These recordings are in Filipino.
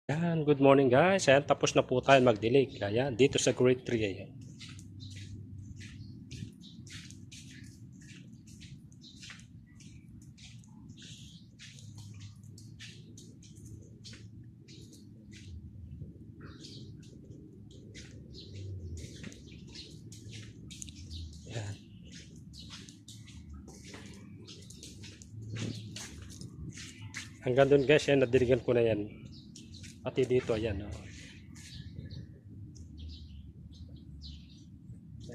Yan, good morning guys. Ayan, tapos na po tayo magdilig. Ayan, dito sa grade 3. Ayan. Ayan. Hanggang doon guys, yan, nadiligan ko na yan. Pati dito, ayan. Oh.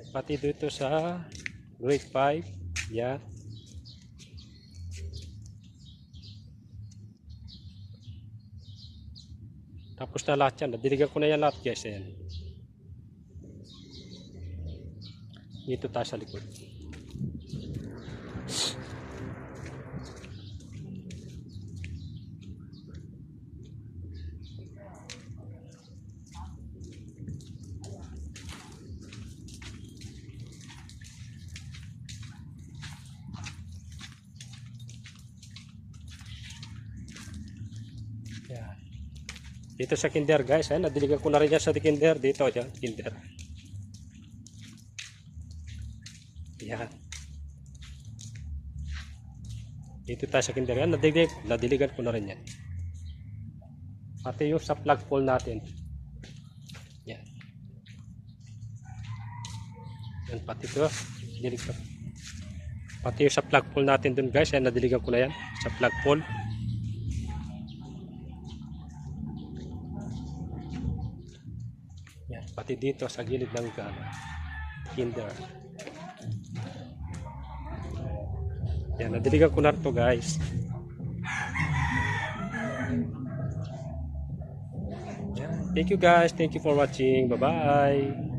Pati dito sa grade 5. Yan. Tapos na lahat yan. Nadiligan ko na yan lahat guys. Ayan. Dito tayo sa likod. Yan. Dito sa kinder guys, ayan, nadiligan ko na rin yan sa kinder. Dito, yan, kinder. Yan. Dito tayo sa kinder. Yan, nadiligan ko na rin yan. Pati yung sa flagpole natin. Yan. Yan, pati ito. Dilig ko. Pati yung sa flagpole natin dun guys. Yan, nadiligan ko na yan. Sa flagpole. Yan, pati dito sa gilid ng kinder. Yan, nadiligan ko na ito guys. Yan. Thank you guys. Thank you for watching. Bye-bye.